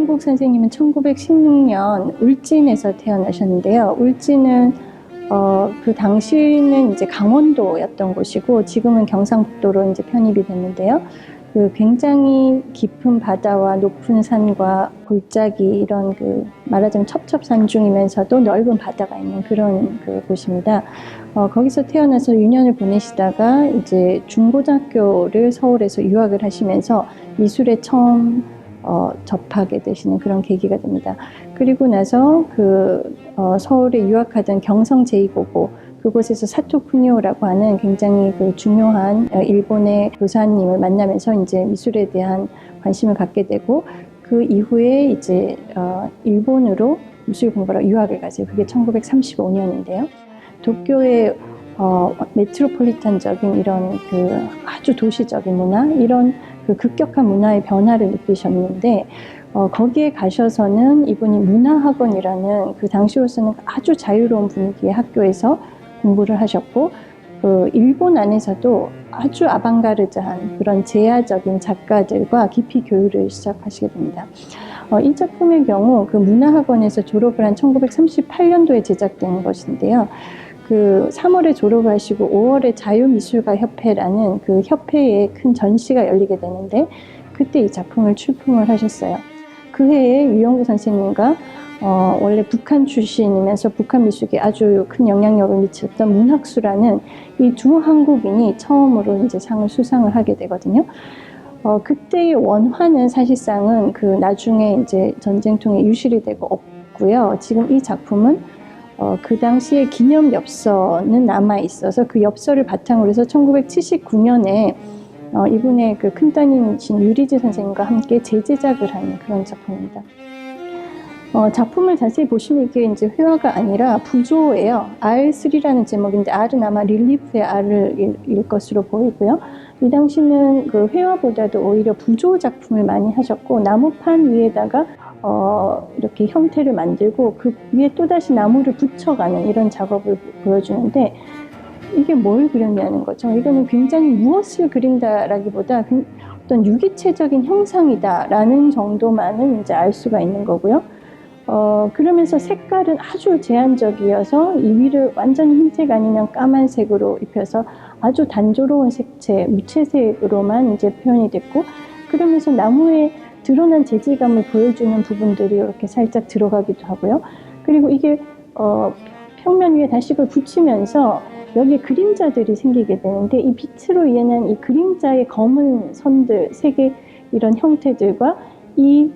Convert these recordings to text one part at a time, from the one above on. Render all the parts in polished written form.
유영국 선생님은 1916년 울진에서 태어나셨는데요. 울진은 그 당시는 이제 강원도였던 곳이고 지금은 경상북도로 이제 편입이 됐는데요. 그 굉장히 깊은 바다와 높은 산과 골짜기 이런 그 말하자면 첩첩산중이면서도 넓은 바다가 있는 그런 그 곳입니다. 거기서 태어나서 유년을 보내시다가 이제 중고등학교를 서울에서 유학을 하시면서 미술에 처음 접하게 되시는 그런 계기가 됩니다. 그리고 나서 서울에 유학하던 경성 제2고고 그곳에서 사토 쿠니오라고 하는 굉장히 그 중요한 일본의 교사님을 만나면서 이제 미술에 대한 관심을 갖게 되고 그 이후에 이제 일본으로 미술 공부하러 유학을 가세요. 그게 1935년인데요. 도쿄의 메트로폴리탄적인 이런 그 아주 도시적인 문화 이런 그 급격한 문화의 변화를 느끼셨는데 거기에 가셔서는 이분이 문화학원이라는 그 당시로서는 아주 자유로운 분위기의 학교에서 공부를 하셨고 그 일본 안에서도 아주 아방가르드한 그런 제야적인 작가들과 깊이 교류를 시작하시게 됩니다. 이 작품의 경우 그 문화학원에서 졸업을 한 1938년도에 제작된 것인데요. 그 3월에 졸업하시고 5월에 자유미술가협회라는 그 협회에 큰 전시가 열리게 되는데 그때 이 작품을 출품을 하셨어요. 그 해에 유영국 선생님과 원래 북한 출신이면서 북한 미술에 아주 큰 영향력을 미쳤던 문학수라는 이 두 한국인이 처음으로 이제 상을 수상을 하게 되거든요. 그때의 원화는 사실상은 그 나중에 이제 전쟁 통해 유실이 되고 없고요. 지금 이 작품은 그 당시에 기념 엽서는 남아 있어서 그 엽서를 바탕으로 해서 1979년에 이분의 그 큰따님이신 유리지 선생님과 함께 재제작을 한 그런 작품입니다. 작품을 자세히 보시면 이게 이제 회화가 아니라 부조예요. R3라는 제목인데 R은 아마 릴리프의 R일 것으로 보이고요. 이 당시는 그 회화보다도 오히려 부조 작품을 많이 하셨고 나무판 위에다가 이렇게 형태를 만들고 그 위에 또다시 나무를 붙여가는 이런 작업을 보여주는데 이게 뭘 그렸냐는 거죠. 이거는 굉장히 무엇을 그린다라기보다 어떤 유기체적인 형상이다라는 정도만은 이제 알 수가 있는 거고요. 그러면서 색깔은 아주 제한적이어서 이 위를 완전히 흰색 아니면 까만색으로 입혀서 아주 단조로운 색채, 무채색으로만 이제 표현이 됐고 그러면서 나무에 드러난 재질감을 보여주는 부분들이 이렇게 살짝 들어가기도 하고요. 그리고 이게 평면 위에 다시 그걸 붙이면서 여기에 그림자들이 생기게 되는데 이 빛으로 인한 이 그림자의 검은 선들, 색의 이런 형태들과 이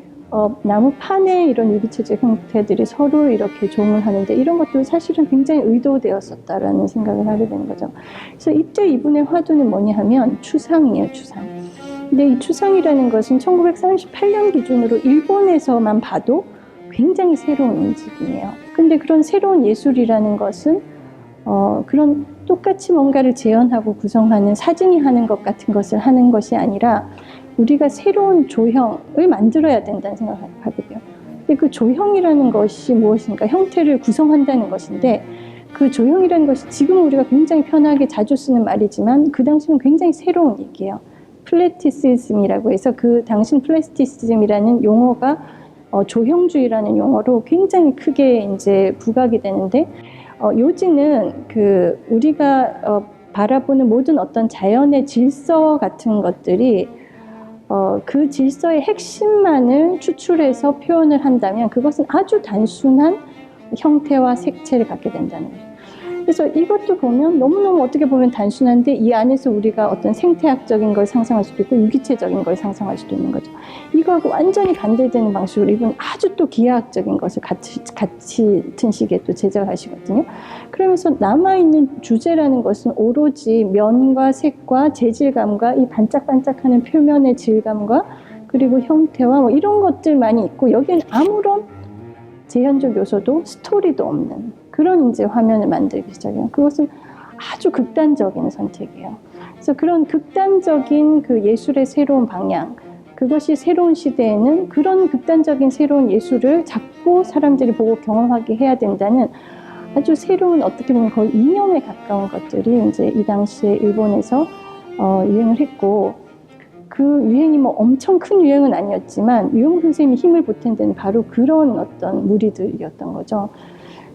나무판의 이런 유기체적 형태들이 서로 이렇게 조응을 하는데 이런 것도 사실은 굉장히 의도되었었다라는 생각을 하게 되는 거죠. 그래서 이때 이분의 화두는 뭐냐 하면 추상이에요, 추상. 근데 이 추상이라는 것은 1938년 기준으로 일본에서만 봐도 굉장히 새로운 움직임이에요. 근데 그런 새로운 예술이라는 것은 그런 똑같이 뭔가를 재현하고 구성하는 사진이 하는 것 같은 것을 하는 것이 아니라 우리가 새로운 조형을 만들어야 된다는 생각을 하게 돼요. 근데 그 조형이라는 것이 무엇인가? 형태를 구성한다는 것인데 그 조형이라는 것이 지금 우리가 굉장히 편하게 자주 쓰는 말이지만 그 당시는 굉장히 새로운 얘기예요. 플래티시즘이라고 해서 그 당시 플래티시즘이라는 용어가 조형주의라는 용어로 굉장히 크게 이제 부각이 되는데 요지는 그 우리가 바라보는 모든 어떤 자연의 질서 같은 것들이 그 질서의 핵심만을 추출해서 표현을 한다면 그것은 아주 단순한 형태와 색채를 갖게 된다는 거죠. 그래서 이것도 보면 너무너무 어떻게 보면 단순한데 이 안에서 우리가 어떤 생태학적인 걸 상상할 수도 있고 유기체적인 걸 상상할 수도 있는 거죠. 이거하고 완전히 반대되는 방식으로 이분 아주 또 기하학적인 것을 같은 시기에 또 제작을 하시거든요. 그러면서 남아있는 주제라는 것은 오로지 면과 색과 재질감과 이 반짝반짝하는 표면의 질감과 그리고 형태와 뭐 이런 것들만이 있고 여기는 아무런 재현적 요소도 스토리도 없는 그런 이제 화면을 만들기 시작해요. 그것은 아주 극단적인 선택이에요. 그래서 그런 극단적인 그 예술의 새로운 방향, 그것이 새로운 시대에는 그런 극단적인 새로운 예술을 자꾸 사람들이 보고 경험하게 해야 된다는 아주 새로운 어떻게 보면 거의 이념에 가까운 것들이 이제 이 당시에 일본에서 유행을 했고 그 유행이 뭐 엄청 큰 유행은 아니었지만 유영국 선생님이 힘을 보탠 데는 바로 그런 어떤 무리들이었던 거죠.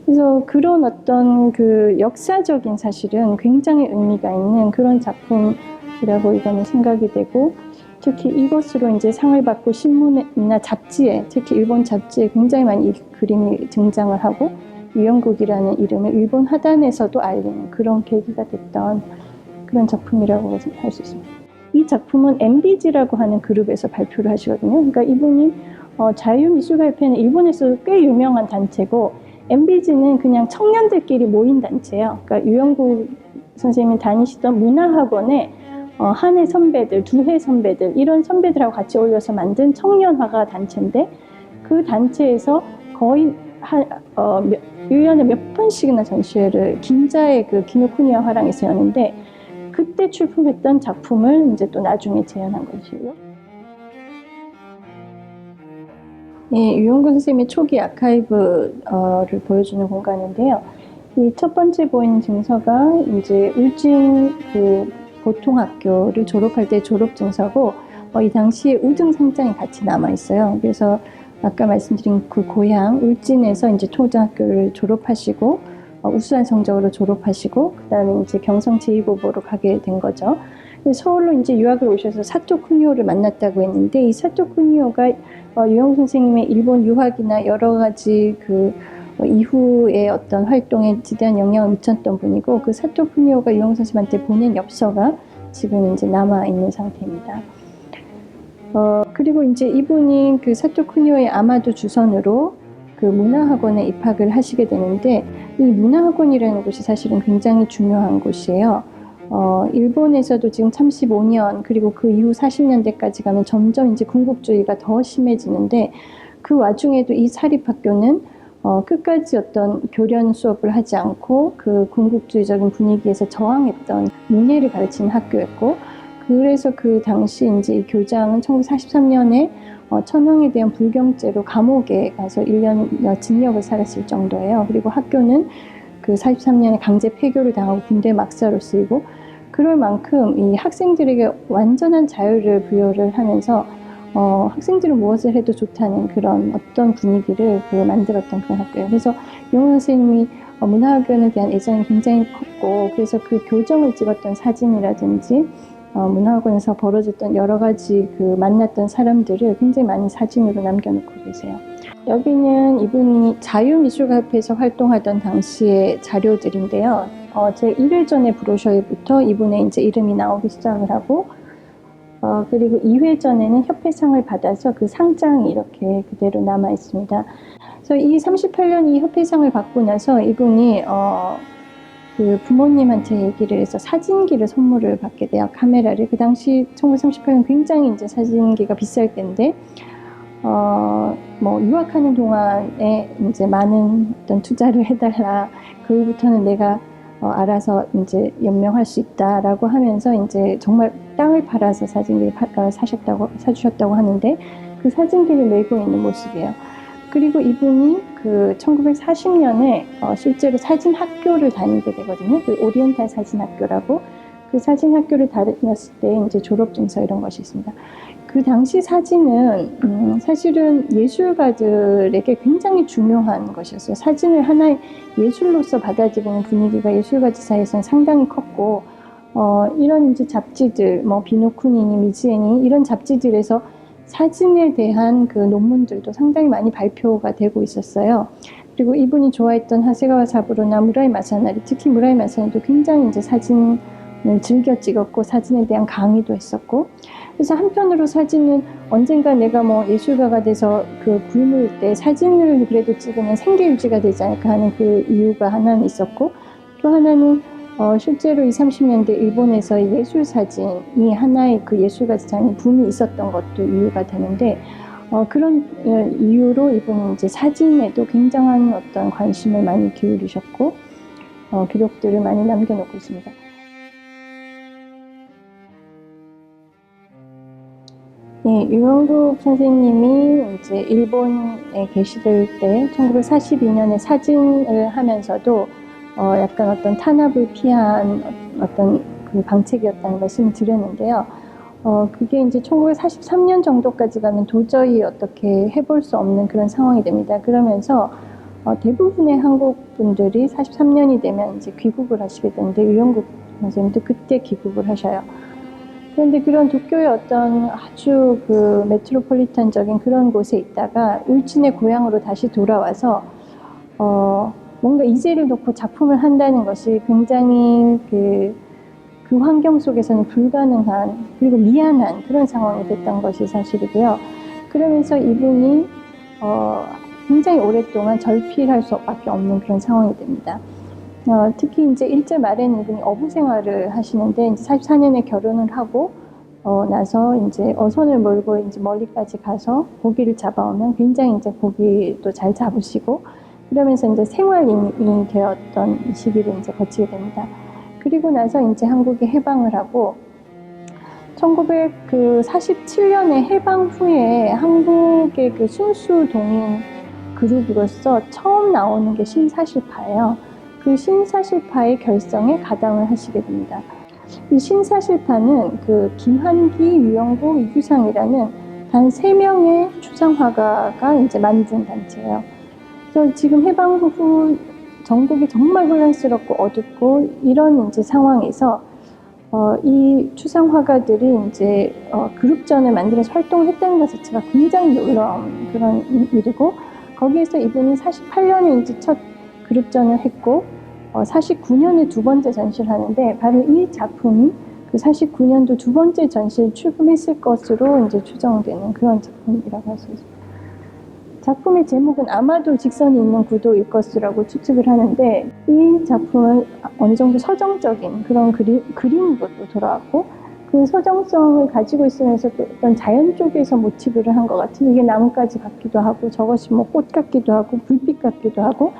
그래서 그런 어떤 그 역사적인 사실은 굉장히 의미가 있는 그런 작품이라고 이거는 생각이 되고, 특히 이것으로 이제 상을 받고 신문이나 잡지에, 특히 일본 잡지에 굉장히 많이 이 그림이 등장을 하고 유영국이라는 이름을 일본 하단에서도 알리는 그런 계기가 됐던 그런 작품이라고 할 수 있습니다. 이 작품은 MBG라고 하는 그룹에서 발표를 하시거든요. 그러니까 이분이 자유미술가협회는 일본에서 꽤 유명한 단체고, MBG는 그냥 청년들끼리 모인 단체예요. 그러니까 유영국 선생님이 다니시던 문화학원에 한 해 선배들, 두 해 선배들, 이런 선배들하고 같이 어울려서 만든 청년화가 단체인데, 그 단체에서 거의 1년에 몇 번씩이나 전시회를 긴자의 그 기노쿠니와 화랑에서 여는데, 그때 출품했던 작품을 이제 또 나중에 재현한 것이고요. 네, 유영국 선생님의 초기 아카이브를 보여주는 공간인데요. 이 첫 번째 보이는 증서가 이제 울진 그 보통학교를 졸업할 때 졸업 증서고, 이 당시에 우등상장이 같이 남아 있어요. 그래서 아까 말씀드린 그 고향 울진에서 이제 초등학교를 졸업하시고 우수한 성적으로 졸업하시고 그다음에 이제 경성 제2고보로 가게 된 거죠. 서울로 이제 유학을 오셔서 사토 쿠니오를 만났다고 했는데, 이 사토 쿠니오가 유영국 선생님의 일본 유학이나 여러 가지 그 이후의 어떤 활동에 지대한 영향을 미쳤던 분이고, 그 사토 쿠니오가 유영국 선생님한테 보낸 엽서가 지금 이제 남아 있는 상태입니다. 그리고 이제 이분이 그 사토 쿠니오의 아마도 주선으로 그 문화학원에 입학을 하시게 되는데, 이 문화학원이라는 곳이 사실은 굉장히 중요한 곳이에요. 일본에서도 지금 35년 그리고 그 이후 40년대까지 가면 점점 이제 군국주의가 더 심해지는데, 그 와중에도 이 사립학교는 끝까지 어떤 교련 수업을 하지 않고 그 군국주의적인 분위기에서 저항했던 문예를 가르치는 학교였고, 그래서 그 당시 이제 이 교장은 1943년에 천황에 대한 불경죄로 감옥에 가서 1년 징역을 살았을 정도예요. 그리고 학교는 그 43년에 강제 폐교를 당하고 군대 막사로 쓰이고, 그럴 만큼 이 학생들에게 완전한 자유를 부여를 하면서 학생들은 무엇을 해도 좋다는 그런 어떤 분위기를 만들었던 그런 학교예요. 그래서 유영국 선생님이 문화학원에 대한 애정이 굉장히 컸고, 그래서 그 교정을 찍었던 사진이라든지 문화학원에서 벌어졌던 여러 가지 그 만났던 사람들을 굉장히 많이 사진으로 남겨놓고 계세요. 여기는 이분이 자유미술가협회에서 활동하던 당시의 자료들인데요. 제 1회전의 브로셔에부터 이분의 이제 이름이 나오기 시작을 하고, 그리고 2회전에는 협회상을 받아서 그 상장이 이렇게 그대로 남아 있습니다. 그래서 이 38년 이 협회상을 받고 나서 이분이 그 부모님한테 얘기를 해서 사진기를 선물을 받게 돼요. 카메라를. 그 당시 1938년 굉장히 이제 사진기가 비쌀 때인데, 뭐 유학하는 동안에 이제 많은 어떤 투자를 해달라. 그 후부터는 내가 알아서 이제 연명할 수 있다라고 하면서 이제 정말 땅을 팔아서 사진기를 사주셨다고 하는데, 그 사진기를 메고 있는 모습이에요. 그리고 이분이 그 1940년에 실제로 사진 학교를 다니게 되거든요. 그 오리엔탈 사진 학교라고, 그 사진 학교를 다녔을 때 이제 졸업 증서 이런 것이 있습니다. 그 당시 사진은 사실은 예술가들에게 굉장히 중요한 것이었어요. 사진을 하나의 예술로서 받아들이는 분위기가 예술가들 사이에서는 상당히 컸고, 이런 이제 잡지들, 뭐 비노쿠니니, 미즈에니 이런 잡지들에서 사진에 대한 그 논문들도 상당히 많이 발표가 되고 있었어요. 그리고 이분이 좋아했던 하세가와 사부로나 무라이 마사나리, 특히 무라이 마사나리도 굉장히 이제 사진을 즐겨 찍었고 사진에 대한 강의도 했었고, 그래서 한편으로 사진은 언젠가 내가 뭐 예술가가 돼서 그 굶을 때 사진을 그래도 찍으면 생계 유지가 되지 않을까 하는 그 이유가 하나는 있었고, 또 하나는 실제로 20, 30년대 일본에서의 예술 사진이 하나의 그 예술가 지장의 붐이 있었던 것도 이유가 되는데, 그런 이유로 이분은 이제 사진에도 굉장한 어떤 관심을 많이 기울이셨고, 기록들을 많이 남겨놓고 있습니다. 네, 유영국 선생님이 이제 일본에 계시던 때 1942년에 사진을 하면서도 약간 어떤 탄압을 피한 어떤 그 방책이었다는 말씀을 드렸는데요. 그게 이제 1943년 정도까지 가면 도저히 어떻게 해볼 수 없는 그런 상황이 됩니다. 그러면서 대부분의 한국 분들이 43년이 되면 이제 귀국을 하시게 되는데, 유영국 선생님도 그때 귀국을 하셔요. 그런데 그런 도쿄의 어떤 아주 그 메트로폴리탄적인 그런 곳에 있다가 울진의 고향으로 다시 돌아와서 뭔가 이제를 놓고 작품을 한다는 것이 굉장히 그 환경 속에서는 불가능한, 그리고 미안한 그런 상황이 됐던 것이 사실이고요. 그러면서 이분이 굉장히 오랫동안 절필할 수밖에 없는 그런 상황이 됩니다. 특히 이제 일제 말에는 이분이 어부 생활을 하시는데, 이제 44년에 결혼을 하고 나서 이제 어선을 몰고 이제 멀리까지 가서 고기를 잡아오면 굉장히 이제 고기도 잘 잡으시고, 그러면서 이제 생활인이 되었던 시기를 이제 거치게 됩니다. 그리고 나서 이제 한국이 해방을 하고 1947년에 해방 후에 한국의 그 순수 동인 그룹으로서 처음 나오는 게 신사실파예요. 그 신사실파의 결성에 가담을 하시게 됩니다. 이 신사실파는 그 김한기, 유영국, 이규상이라는 단 3명의 추상화가가 이제 만든 단체예요. 그래서 지금 해방 후 전국이 정말 혼란스럽고 어둡고 이런 이제 상황에서 이 추상화가들이 이제 그룹전을 만들어서 활동을 했다는 것 자체가 굉장히 놀라운 그런 일이고, 거기에서 이분이 48년에 이제 첫 그룹전을 했고 49년에 두 번째 전시를 하는데, 바로 이 작품이 그 49년도 두 번째 전시에 출품했을 것으로 이제 추정되는 그런 작품이라고 할 수 있습니다. 작품의 제목은 아마도 직선이 있는 구도일 것이라고 추측을 하는데, 이 작품은 어느 정도 서정적인 그런 그림으로 돌아왔고, 그 서정성을 가지고 있으면서 또 어떤 자연 쪽에서 모티브를 한 것 같은, 이게 나뭇가지 같기도 하고 저것이 뭐 꽃 같기도 하고 불빛 같기도 하고,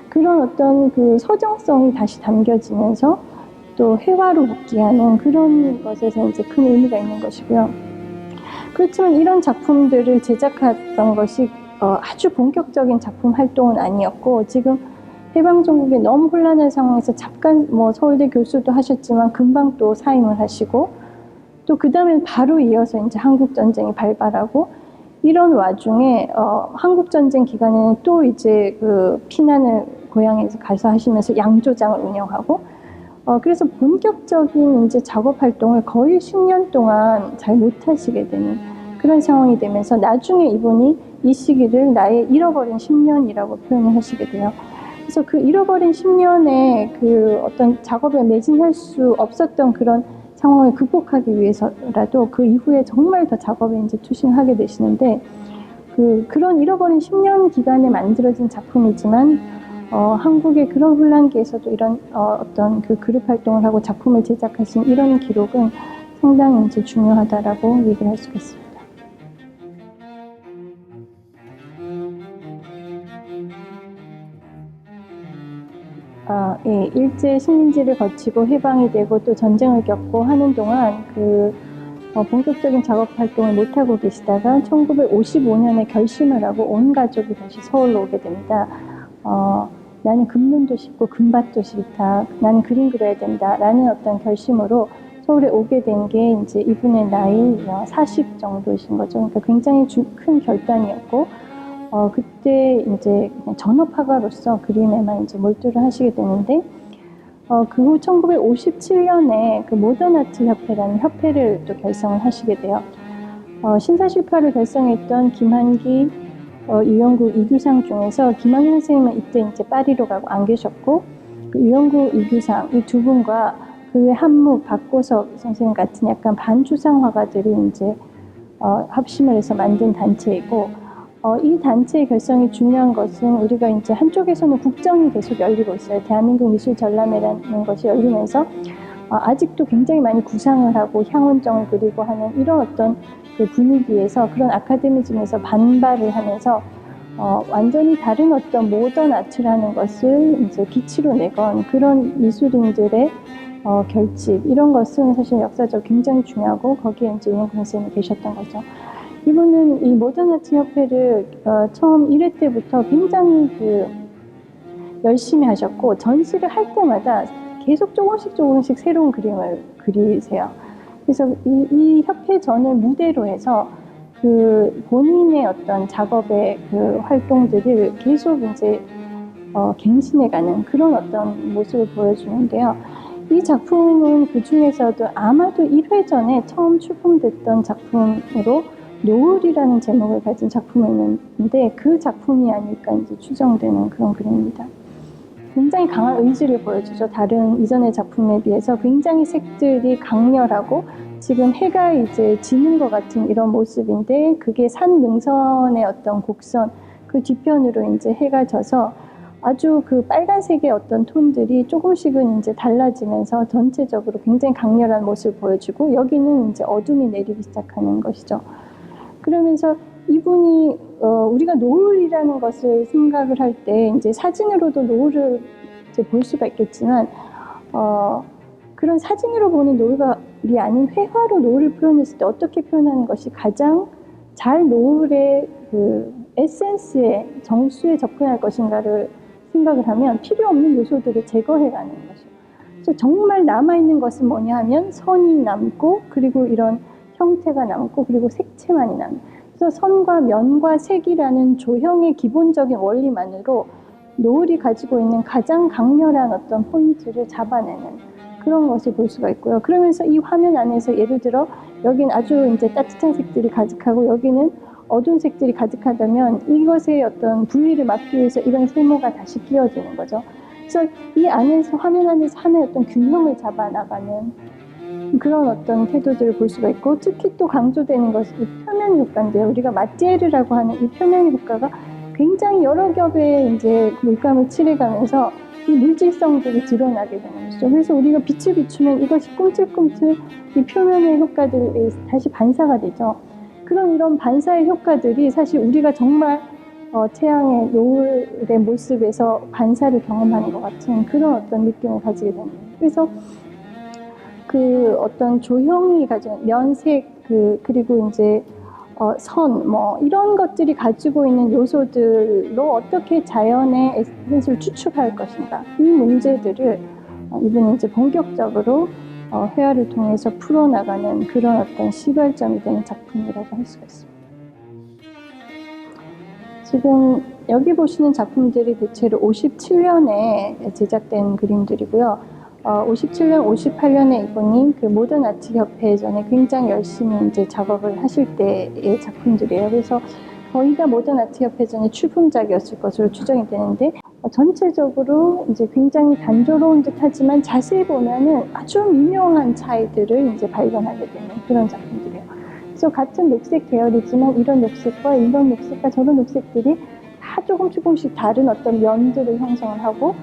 그런 어떤 그 서정성이 다시 담겨지면서 또 회화로 복귀하는 그런 것에서 이제 큰 의미가 있는 것이고요. 그렇지만 이런 작품들을 제작했던 것이 아주 본격적인 작품 활동은 아니었고, 지금 해방전국에 너무 혼란한 상황에서 잠깐 뭐 서울대 교수도 하셨지만 금방 또 사임을 하시고, 또 그 다음에 바로 이어서 이제 한국전쟁이 발발하고, 이런 와중에 한국전쟁 기간에는 또 이제 그 피난을 고향에서 가서 하시면서 양조장을 운영하고, 그래서 본격적인 이제 작업 활동을 거의 10년 동안 잘 못하시게 되는 그런 상황이 되면서, 나중에 이분이 이 시기를 나의 잃어버린 10년이라고 표현을 하시게 돼요. 그래서 그 잃어버린 10년의 그 어떤 작업에 매진할 수 없었던 그런 상황을 극복하기 위해서라도 그 이후에 정말 더 작업에 이제 투신하게 되시는데, 그런 잃어버린 10년 기간에 만들어진 작품이지만 한국의 그런 혼란기에서도 이런 어떤 그 그룹 활동을 하고 작품을 제작하신 이런 기록은 상당히 이제 중요하다라고 얘기를 할 수가 있습니다. 예, 일제 식민지를 거치고 해방이 되고 또 전쟁을 겪고 하는 동안 본격적인 작업 활동을 못하고 계시다가 1955년에 결심을 하고 온 가족이 다시 서울로 오게 됩니다. 나는 금눈도 싫고 금밭도 싫다, 나는 그림 그려야 된다 라는 어떤 결심으로 서울에 오게 된 게 이제 이분의 나이 40 정도이신 거죠. 그러니까 굉장히 큰 결단이었고, 그때 이제 전업화가로서 그림에만 이제 몰두를 하시게 되는데, 그 후 1957년에 그 모던 아트 협회라는 협회를 또 결성을 하시게 돼요. 신사실파를 결성했던 김한기, 유영국, 이규상 중에서 김한기 선생님은 이때 이제 파리로 가고 안 계셨고, 그 유영국, 이규상 이 두 분과 그 외 한무, 박고석 선생님 같은 약간 반추상 화가들이 이제 합심을 해서 만든 단체이고, 이 단체의 결성이 중요한 것은 우리가 이제 한쪽에서는 국정이 계속 열리고 있어요. 대한민국 미술 전람회라는 것이 열리면서 아직도 굉장히 많이 구상을 하고 향원정을 그리고 하는 이런 어떤 그 분위기에서, 그런 아카데미즘에서 반발을 하면서 완전히 다른 어떤 모던 아트라는 것을 이제 빛으로 내건 그런 미술인들의 결집, 이런 것은 사실 역사적으로 굉장히 중요하고, 거기에 이제 유영국 선생님이 계셨던 거죠. 이분은 이 모던 아트 협회를 처음 1회 때부터 굉장히 열심히 하셨고, 전시를 할 때마다 계속 조금씩 새로운 그림을 그리세요. 그래서 이 협회전을 무대로 해서 그 본인의 어떤 작업의 그 활동들을 계속 이제 갱신해가는 그런 어떤 모습을 보여주는데요. 이 작품은 그 중에서도 아마도 1회 전에 처음 출품됐던 작품으로 노을이라는 제목을 가진 작품이 있는데 그 작품이 아닐까 이제 추정되는 그런 그림입니다. 굉장히 강한 의지를 보여주죠. 다른 이전의 작품에 비해서 굉장히 색들이 강렬하고 지금 해가 이제 지는 것 같은 이런 모습인데 그게 산 능선의 어떤 곡선 그 뒤편으로 이제 해가 져서 아주 그 빨간색의 어떤 톤들이 조금씩은 이제 달라지면서 전체적으로 굉장히 강렬한 모습을 보여주고 여기는 이제 어둠이 내리기 시작하는 것이죠. 그러면서 이분이 우리가 노을이라는 것을 생각을 할 때 이제 사진으로도 노을을 이제 볼 수가 있겠지만 그런 사진으로 보는 노을이 아닌 회화로 노을을 표현했을 때 어떻게 표현하는 것이 가장 잘 노을의 그 에센스의 정수에 접근할 것인가를 생각을 하면 필요 없는 요소들을 제거해가는 것이죠. 그래서 정말 남아있는 것은 뭐냐 하면 선이 남고 그리고 이런 형태가 남고 그리고 색채만이 남고 그래서 선과 면과 색이라는 조형의 기본적인 원리만으로 노을이 가지고 있는 가장 강렬한 어떤 포인트를 잡아내는 그런 것을 볼 수가 있고요. 그러면서 이 화면 안에서 예를 들어 여긴 아주 이제 따뜻한 색들이 가득하고 여기는 어두운 색들이 가득하다면 이것의 어떤 분위를 막기 위해서 이런 세모가 다시 끼워지는 거죠. 그래서 이 안에서 화면 안에서 하나의 어떤 균형을 잡아나가는 그런 어떤 태도들을 볼 수가 있고 특히 또 강조되는 것이 표면 효과인데요. 우리가 마티에르라고 하는 이 표면 효과가 굉장히 여러 겹의 이제 물감을 칠해가면서 이 물질성들이 드러나게 되는 것이죠. 그래서 우리가 빛을 비추면 이것이 꿈틀꿈틀 이 표면의 효과들이 다시 반사가 되죠. 그런 이런 반사의 효과들이 사실 우리가 정말 태양의 노을의 모습에서 반사를 경험하는 것 같은 그런 어떤 느낌을 가지게 됩니다. 그래서 그 어떤 조형이 가진 면색 그리고 이제 선 뭐 이런 것들이 가지고 있는 요소들로 어떻게 자연의 에센스를 추출할 것인가 이 문제들을 이분이 이제 본격적으로 회화를 통해서 풀어나가는 그런 어떤 시발점이 되는 작품이라고 할 수가 있습니다. 지금 여기 보시는 작품들이 대체로 57년에 제작된 그림들이고요. 57년, 58년에 이분이 그 모던 아트 협회 전에 굉장히 열심히 이제 작업을 하실 때의 작품들이에요. 그래서 거의 다 모던 아트 협회 전에 출품작이었을 것으로 추정이 되는데 전체적으로 이제 굉장히 단조로운 듯하지만 자세히 보면은 아주 미묘한 차이들을 이제 발견하게 되는 그런 작품들이에요. 그래서 같은 녹색 계열이지만 이런 녹색과 이런 녹색과 저런 녹색들이 다 조금씩 다른 어떤 면들을 형성을 하고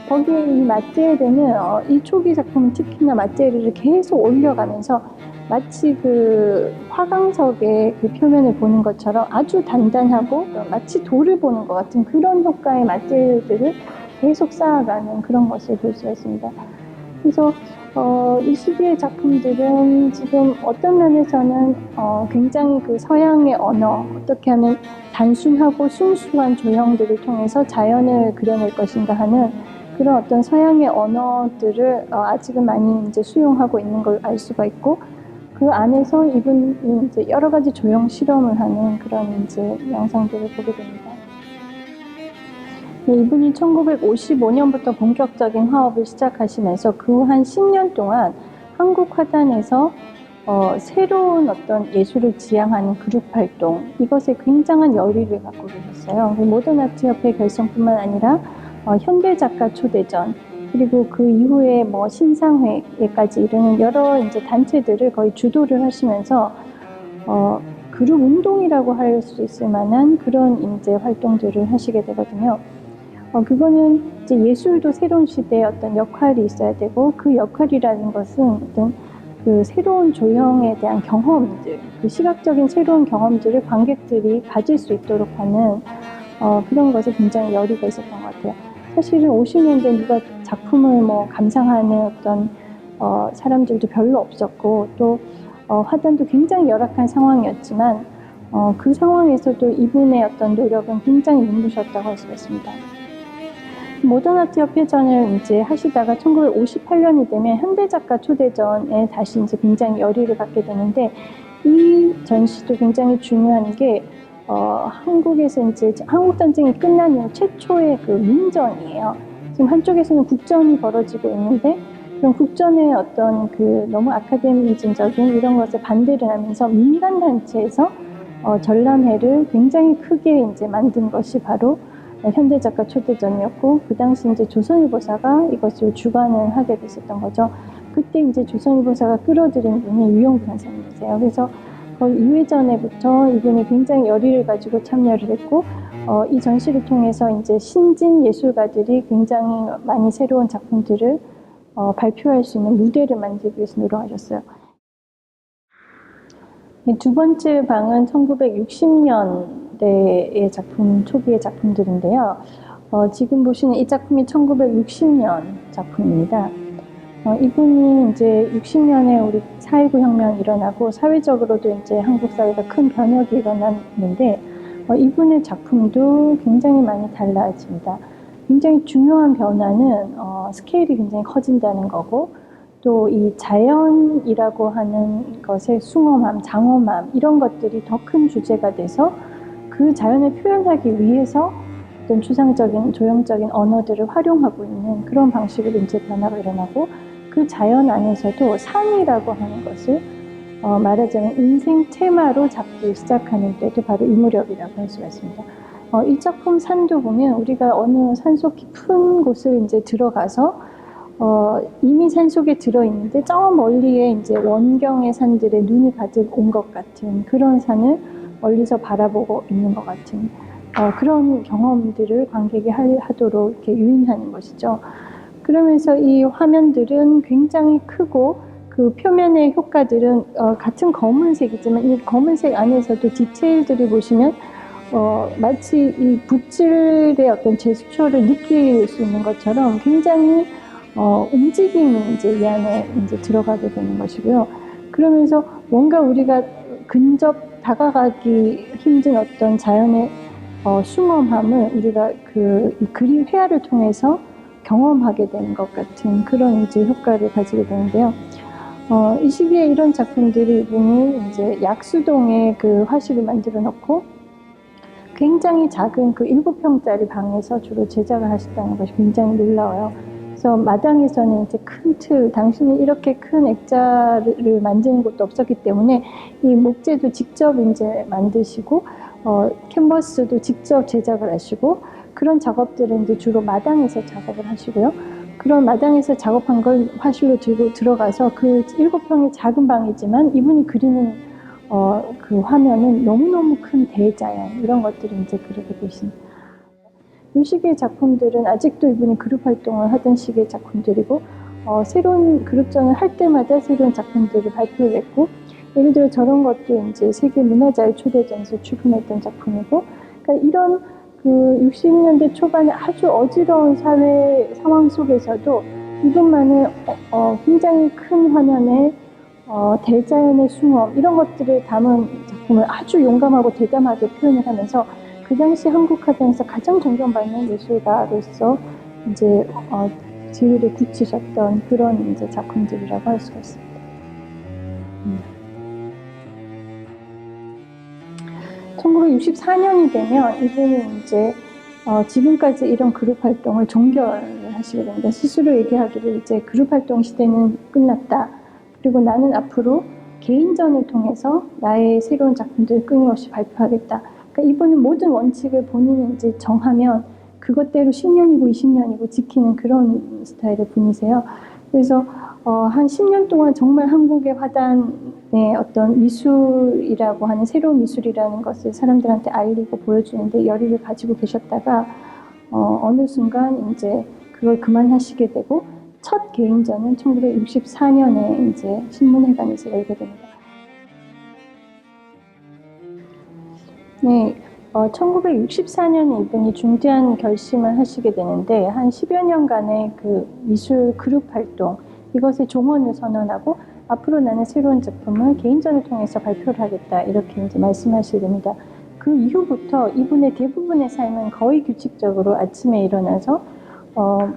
거기에 이 마티에르는 이 초기 작품 특히나 마티에르를 계속 올려가면서 마치 그 화강석의 그 표면을 보는 것처럼 아주 단단하고 마치 돌을 보는 것 같은 그런 효과의 마티에르들을 계속 쌓아가는 그런 것을 볼 수가 있습니다. 그래서 이 시기의 작품들은 지금 어떤 면에서는 굉장히 그 서양의 언어, 어떻게 하면 단순하고 순수한 조형들을 통해서 자연을 그려낼 것인가 하는 그런 어떤 서양의 언어들을 아직은 많이 이제 수용하고 있는 걸 알 수가 있고 그 안에서 이분이 이제 여러 가지 조형 실험을 하는 그런 이제 영상들을 보게 됩니다. 이분이 1955년부터 본격적인 화업을 시작하시면서 그 한 10년 동안 한국 화단에서 새로운 어떤 예술을 지향하는 그룹 활동 이것에 굉장한 열의를 갖고 계셨어요. 모던 아트 협회 결성뿐만 아니라 현대 작가 초대전 그리고 그 이후에 뭐 신상회까지 이르는 여러 이제 단체들을 거의 주도를 하시면서 그룹 운동이라고 할 수 있을 만한 그런 이제 활동들을 하시게 되거든요. 그거는 이제 예술도 새로운 시대의 어떤 역할이 있어야 되고 그 역할이라는 것은 어떤 그 새로운 조형에 대한 경험들, 그 시각적인 새로운 경험들을 관객들이 가질 수 있도록 하는 그런 것에 굉장히 열의가 있었던 것 같아요. 사실은 50년대 누가 작품을 뭐 감상하는 어떤 사람들도 별로 없었고 또 화단도 굉장히 열악한 상황이었지만 그 상황에서도 이분의 어떤 노력은 굉장히 눈부셨다고 할 수가 있습니다. 모던아트 협회전을 이제 하시다가 1958년이 되면 현대작가 초대전에 다시 이제 굉장히 열의를 받게 되는데, 이 전시도 굉장히 중요한 게 한국에서 이제 한국 전쟁이 끝난 이후 최초의 그 민전이에요. 지금 한쪽에서는 국전이 벌어지고 있는데, 그런 국전의 어떤 그 너무 아카데미즘적인 이런 것을 반대를 하면서 민간 단체에서 전람회를 굉장히 크게 이제 만든 것이 바로 현대작가 초대전이었고, 그 당시 이제 조선일보사가 이것을 주관을 하게 됐었던 거죠. 그때 이제 조선일보사가 끌어들인 분이 유영구 선생님이세요. 그래서 거의 2회전에부터 이분이 굉장히 열의를 가지고 참여를 했고, 이 전시를 통해서 이제 신진 예술가들이 굉장히 많이 새로운 작품들을 발표할 수 있는 무대를 만들기 위해서 노력하셨어요. 두 번째 방은 1960년대의 작품, 초기의 작품들인데요. 지금 보시는 이 작품이 1960년 작품입니다. 이분이 이제 60년에 우리 4.19 혁명이 일어나고 사회적으로도 이제 한국 사회가 큰 변혁이 일어났는데, 이분의 작품도 굉장히 많이 달라집니다. 굉장히 중요한 변화는 스케일이 굉장히 커진다는 거고, 또 이 자연이라고 하는 것의 숭엄함, 장엄함 이런 것들이 더 큰 주제가 돼서 그 자연을 표현하기 위해서 어떤 추상적인, 조형적인 언어들을 활용하고 있는 그런 방식으로 이제 변화가 일어나고, 그 자연 안에서도 산이라고 하는 것을 말하자면 인생 테마로 잡기 시작하는 때도 바로 이 무렵이라고 할 수가 있습니다. 이 작품 산도 보면 우리가 어느 산속 깊은 곳을 이제 들어가서 이미 산속에 들어있는데 저 멀리에 이제 원경의 산들에 눈이 가득 온 것 같은 그런 산을 멀리서 바라보고 있는 것 같은 그런 경험들을 관객이 하도록 이렇게 유인하는 것이죠. 그러면서 이 화면들은 굉장히 크고, 그 표면의 효과들은 같은 검은색이지만 이 검은색 안에서도 디테일들을 보시면 마치 이 붓질의 어떤 제스처를 느낄 수 있는 것처럼 굉장히 움직임이 이제 이 안에 이제 들어가게 되는 것이고요. 그러면서 뭔가 우리가 근접 다가가기 힘든 어떤 자연의 숭엄함을 우리가 이 그림 회화를 통해서 경험하게 되는 것 같은 그런 이제 효과를 가지게 되는데요. 이 시기에 이런 작품들이 이분이 이제 약수동에 그 화실을 만들어 놓고 굉장히 작은 그 7평짜리 방에서 주로 제작을 하셨다는 것이 굉장히 놀라워요. 그래서 마당에서는 이제 큰 틀, 당신이 이렇게 큰 액자를 만드는 곳도 없었기 때문에 이 목재도 직접 이제 만드시고, 캔버스도 직접 제작을 하시고, 그런 작업들은 이제 주로 마당에서 작업을 하시고요. 그런 마당에서 작업한 걸 화실로 들고 들어가서 그 7평의 작은 방이지만 이분이 그리는 그 화면은 너무너무 큰 대자연, 이런 것들을 이제 그리고 계십니다. 이 시기의 작품들은 아직도 이분이 그룹 활동을 하던 시기의 작품들이고, 새로운 그룹전을 할 때마다 새로운 작품들을 발표를 했고, 예를 들어 저런 것도 이제 세계 문화자유 초대전에서 출품했던 작품이고, 그러니까 이런 그 60년대 초반에 아주 어지러운 사회 상황 속에서도 이분만의 굉장히 큰 화면에 대자연의 숭엄 이런 것들을 담은 작품을 아주 용감하고 대담하게 표현을 하면서 그 당시 한국 화壇에서 가장 존경받는 예술가로서 이제 지위를 굳히셨던 그런 이제 작품들이라고 할 수가 있습니다. 1964년이 되면 이분은 이제 지금까지 이런 그룹 활동을 종결을 하시게 됩니다. 스스로 얘기하기를 이제 그룹 활동 시대는 끝났다. 그리고 나는 앞으로 개인전을 통해서 나의 새로운 작품들을 끊임없이 발표하겠다. 그러니까 이분은 모든 원칙을 본인이 이제 정하면 그것대로 10년이고 20년이고 지키는 그런 스타일의 분이세요. 그래서 한 10년 동안 정말 한국의 화단의 어떤 미술이라고 하는 새로운 미술이라는 것을 사람들한테 알리고 보여주는데 열의를 가지고 계셨다가 어느 순간 이제 그걸 그만하시게 되고 첫 개인전은 1964년에 이제 신문회관에서 열게 됩니다. 네, 1964년에 이분이 중대한 결심을 하시게 되는데 한 10여 년간의 그 미술 그룹 활동 이것의 종언을 선언하고 앞으로 나는 새로운 작품을 개인전을 통해서 발표를 하겠다 이렇게 이제 말씀하시게 됩니다. 그 이후부터 이분의 대부분의 삶은 거의 규칙적으로 아침에 일어나서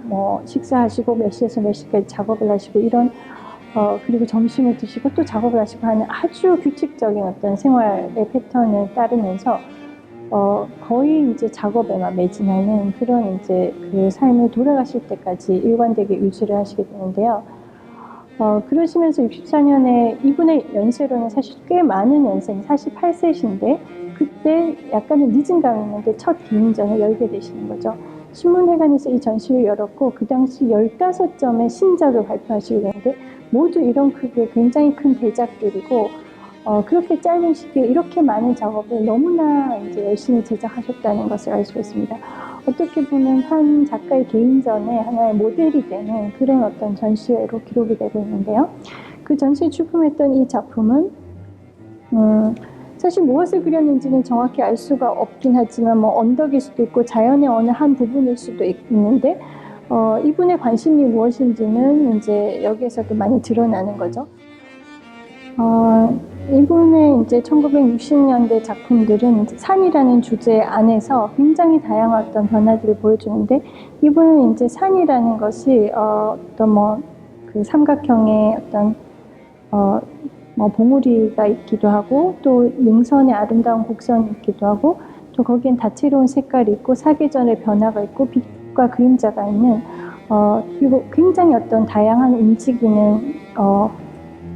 뭐 식사하시고 몇 시에서 몇 시까지 작업을 하시고 이런 그리고 점심을 드시고 또 작업을 하시고 하는 아주 규칙적인 어떤 생활의 패턴을 따르면서 거의 이제 작업에만 매진하는 그런 이제 그 삶을 돌아가실 때까지 일관되게 유지를 하시게 되는데요. 그러시면서 64년에 이분의 연세로는 사실 꽤 많은 연세, 48세신데 그때 약간의 늦은 감이 있는데 첫 개인전을 열게 되시는 거죠. 신문회관에서 이 전시를 열었고 그 당시 15점의 신작을 발표하시게 되는데 모두 이런 크기의 굉장히 큰 대작들이고 그렇게 짧은 시기에 이렇게 많은 작업을 너무나 이제 열심히 제작하셨다는 것을 알 수가 있습니다. 어떻게 보면 한 작가의 개인전의 하나의 모델이 되는 그런 어떤 전시회로 기록이 되고 있는데요. 그 전시에 출품했던 이 작품은 사실 무엇을 그렸는지는 정확히 알 수가 없긴 하지만 뭐 언덕일 수도 있고 자연의 어느 한 부분일 수도 있는데 이분의 관심이 무엇인지는 이제 여기에서도 많이 드러나는 거죠. 이분의 이제 1960년대 작품들은 산이라는 주제 안에서 굉장히 다양한 어떤 변화들을 보여주는데 이분은 이제 산이라는 것이 어떤 뭐 그 삼각형의 어떤 뭐 봉우리가 있기도 하고 또 능선의 아름다운 곡선이 있기도 하고 또 거기엔 다채로운 색깔이 있고 사계절의 변화가 있고 빛과 그림자가 있는 그리고 굉장히 어떤 다양한 움직이는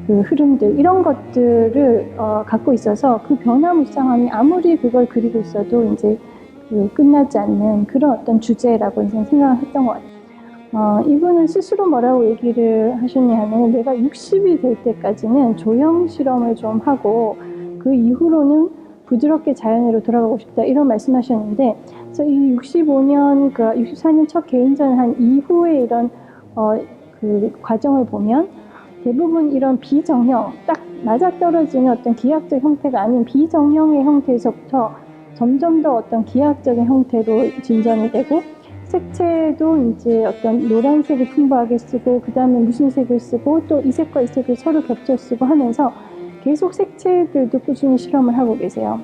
그 흐름들 이런 것들을 갖고 있어서 그 변화무쌍함이 아무리 그걸 그리고 있어도 이제 끝나지 않는 그런 어떤 주제라고 이제 생각을 했던 것 같아요. 이분은 스스로 뭐라고 얘기를 하셨냐 하면 내가 60이 될 때까지는 조형 실험을 좀 하고 그 이후로는 부드럽게 자연으로 돌아가고 싶다 이런 말씀하셨는데 그래서 이 65년, 64년 첫 개인전을 한 이후에 이런 그 과정을 보면 대부분 이런 비정형, 딱 맞아떨어지는 어떤 기하학적 형태가 아닌 비정형의 형태에서부터 점점 더 어떤 기하학적인 형태로 진전이 되고 색채도 이제 어떤 노란색을 풍부하게 쓰고 그 다음에 무슨 색을 쓰고 또 이 색과 이 색을 서로 겹쳐 쓰고 하면서 계속 색채들도 꾸준히 실험을 하고 계세요.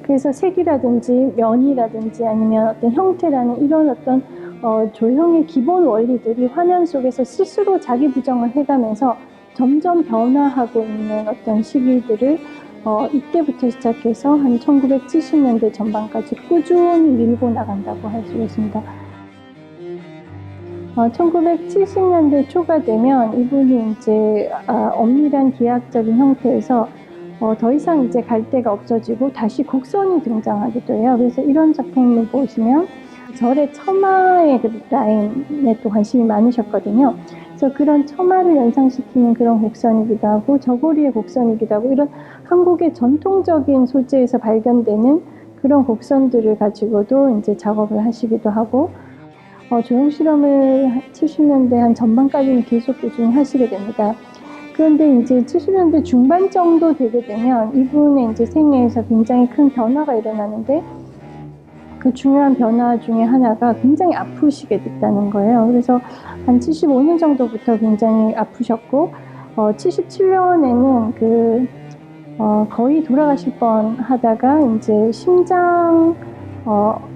그래서 색이라든지 면이라든지 아니면 어떤 형태라는 이런 어떤 조형의 기본 원리들이 화면 속에서 스스로 자기 부정을 해가면서 점점 변화하고 있는 어떤 시기들을 이때부터 시작해서 한 1970년대 전반까지 꾸준히 밀고 나간다고 할 수 있습니다. 1970년대 초가 되면 이분이 이제 엄밀한 기하학적인 형태에서 더 이상 이제 갈대가 없어지고 다시 곡선이 등장하기도 해요. 그래서 이런 작품을 보시면 절의 처마의 그 라인에 또 관심이 많으셨거든요. 그래서 그런 처마를 연상시키는 그런 곡선이기도 하고 저고리의 곡선이기도 하고 이런 한국의 전통적인 소재에서 발견되는 그런 곡선들을 가지고도 이제 작업을 하시기도 하고 조형 실험을 70년대 한 전반까지는 계속 꾸준히 하시게 됩니다. 그런데 이제 70년대 중반 정도 되게 되면 이분의 이제 생애에서 굉장히 큰 변화가 일어나는데 그 중요한 변화 중에 하나가 굉장히 아프시게 됐다는 거예요. 그래서 한 75년 정도부터 굉장히 아프셨고 77년에는 거의 돌아가실 뻔 하다가 이제 심장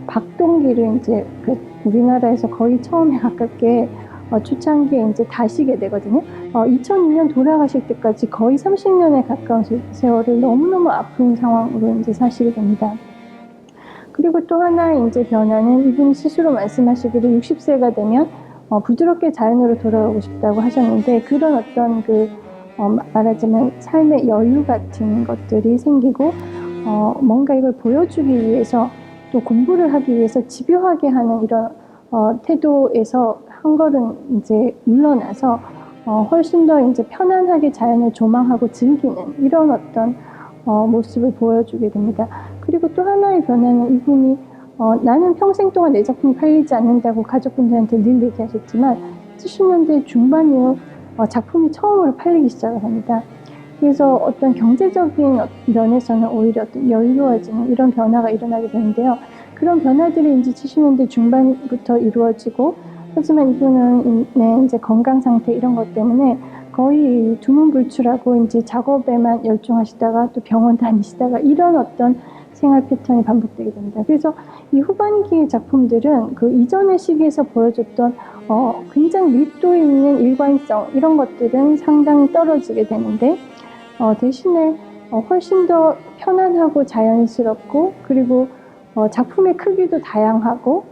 박동기를 이제 우리나라에서 거의 처음에 가깝게 초창기에 이제 다시게 되거든요. 2002년 돌아가실 때까지 거의 30년에 가까운 세월을 너무너무 아픈 상황으로 이제 사시게 됩니다. 그리고 또 하나의 이제 변화는 이분이 스스로 말씀하시기로 60세가 되면 부드럽게 자연으로 돌아가고 싶다고 하셨는데 그런 어떤 말하자면 삶의 여유 같은 것들이 생기고 뭔가 이걸 보여주기 위해서 또 공부를 하기 위해서 집요하게 하는 이런 태도에서 한 걸음 이제 물러나서 훨씬 더 이제 편안하게 자연을 조망하고 즐기는 이런 어떤 모습을 보여주게 됩니다. 그리고 또 하나의 변화는 이분이 나는 평생 동안 내 작품이 팔리지 않는다고 가족분들한테 늘 얘기하셨지만 70년대 중반 이후 작품이 처음으로 팔리기 시작을 합니다. 그래서 어떤 경제적인 면에서는 오히려 어떤 여유로워지는 이런 변화가 일어나게 되는데요. 그런 변화들이 이제 70년대 중반부터 이루어지고 하지만 이분은 이제 건강 상태 이런 것 때문에 거의 두문불출하고 이제 작업에만 열중하시다가 또 병원 다니시다가 이런 어떤 생활 패턴이 반복되게 됩니다. 그래서 이 후반기의 작품들은 그 이전의 시기에서 보여줬던 굉장히 밀도 있는 일관성 이런 것들은 상당히 떨어지게 되는데 대신에 훨씬 더 편안하고 자연스럽고 그리고 작품의 크기도 다양하고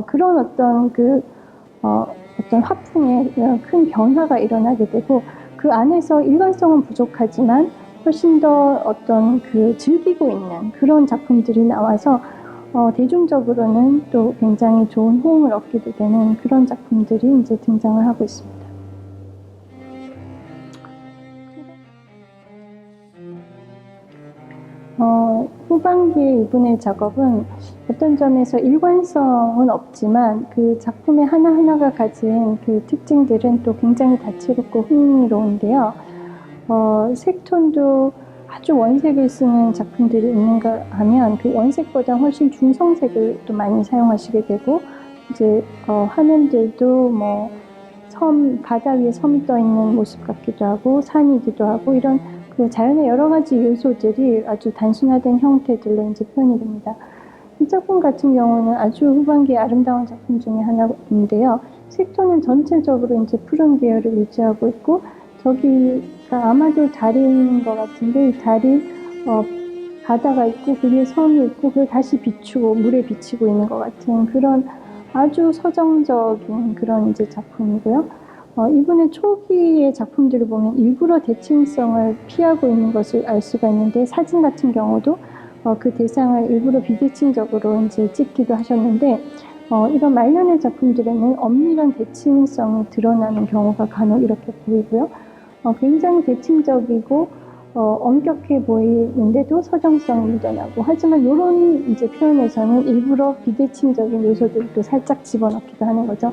그런 어떤 어떤 화풍의 큰 변화가 일어나게 되고 그 안에서 일관성은 부족하지만 훨씬 더 어떤 즐기고 있는 그런 작품들이 나와서 대중적으로는 또 굉장히 좋은 호응을 얻기도 되는 그런 작품들이 이제 등장을 하고 있습니다. 후반기에 이분의 작업은 어떤 점에서 일관성은 없지만 그 작품의 하나하나가 가진 그 특징들은 또 굉장히 다채롭고 흥미로운데요. 색톤도 아주 원색을 쓰는 작품들이 있는가 하면 그 원색보다 훨씬 중성색을 또 많이 사용하시게 되고 이제 화면들도 뭐 바다 위에 섬이 떠 있는 모습 같기도 하고 산이기도 하고 이런 그 자연의 여러 가지 요소들이 아주 단순화된 형태들로 이제 표현이 됩니다. 이 작품 같은 경우는 아주 후반기에 아름다운 작품 중에 하나인데요. 색톤은 전체적으로 이제 푸른 계열을 유지하고 있고 저기가 아마도 달인 것 같은데 이 달이 바다가 있고 그 위에 섬이 있고 그걸 다시 비추고 물에 비치고 있는 것 같은 그런 아주 서정적인 그런 이제 작품이고요. 이분의 초기의 작품들을 보면 일부러 대칭성을 피하고 있는 것을 알 수가 있는데 사진 같은 경우도 그 대상을 일부러 비대칭적으로 이제 찍기도 하셨는데 이런 말년의 작품들에는 엄밀한 대칭성이 드러나는 경우가 간혹 이렇게 보이고요. 굉장히 대칭적이고 엄격해 보이는데도 서정성이 묻어나고 하지만 이런 이제 표현에서는 일부러 비대칭적인 요소들도 살짝 집어넣기도 하는 거죠.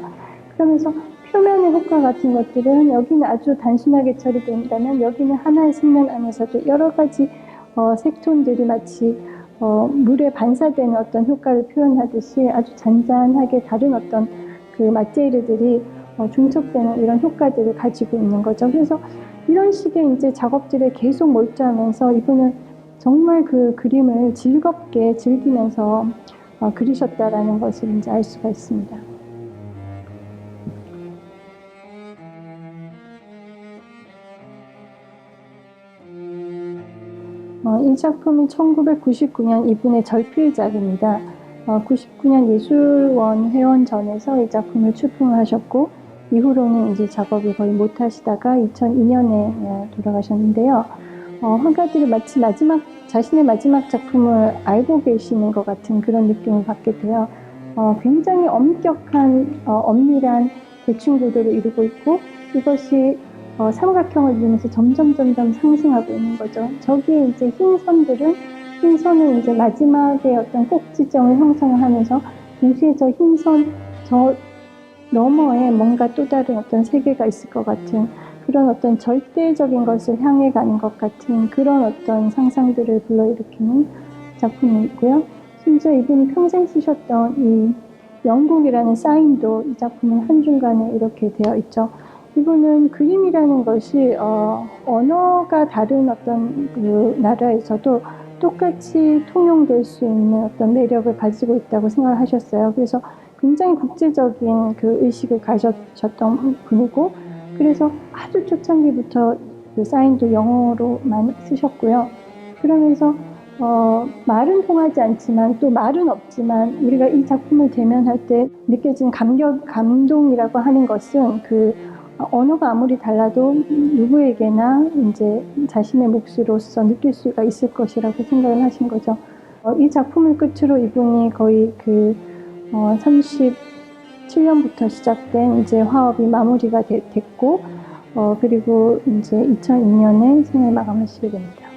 그러면서 표면의 효과 같은 것들은 여기는 아주 단순하게 처리된다면 여기는 하나의 색면 안에서도 여러 가지 색톤들이 마치 물에 반사되는 어떤 효과를 표현하듯이 아주 잔잔하게 다른 어떤 그 마테리얼들이 중첩되는 이런 효과들을 가지고 있는 거죠. 그래서 이런 식의 이제 작업들에 계속 몰두하면서 이분은 정말 그 그림을 즐겁게 즐기면서 그리셨다라는 것을 이제 알 수가 있습니다. 이 작품은 1999년 이분의 절필작입니다. 99년 예술원 회원전에서 이 작품을 출품을 하셨고 이후로는 이제 작업을 거의 못 하시다가 2002년에 돌아가셨는데요. 화가들이 마치 자신의 마지막 작품을 알고 계시는 것 같은 그런 느낌을 받게 돼요. 굉장히 엄격한 엄밀한 대칭 구도를 이루고 있고 이것이 삼각형을 이루면서 점점 상승하고 있는 거죠. 저기에 이제 흰 선은 이제 마지막에 어떤 꼭지점을 형성을 하면서 동시에 저 흰 선, 저 너머에 뭔가 또 다른 어떤 세계가 있을 것 같은 그런 어떤 절대적인 것을 향해 가는 것 같은 그런 어떤 상상들을 불러일으키는 작품이고요. 심지어 이분이 평생 쓰셨던 이 영국이라는 사인도 이 작품은 한중간에 이렇게 되어 있죠. 이분은 그림이라는 것이 언어가 다른 어떤 그 나라에서도 똑같이 통용될 수 있는 어떤 매력을 가지고 있다고 생각을 하셨어요. 그래서 굉장히 국제적인 그 의식을 가졌던 분이고 그래서 아주 초창기부터 그 사인도 영어로 많이 쓰셨고요. 그러면서 말은 통하지 않지만 또 말은 없지만 우리가 이 작품을 대면할 때 느껴진 감동이라고 하는 것은 그 언어가 아무리 달라도 누구에게나 이제 자신의 몫으로서 느낄 수가 있을 것이라고 생각을 하신 거죠. 이 작품을 끝으로 이분이 거의 37년부터 시작된 이제 화업이 마무리가 됐고 그리고 이제 2002년에 생을 마감하시게 됩니다.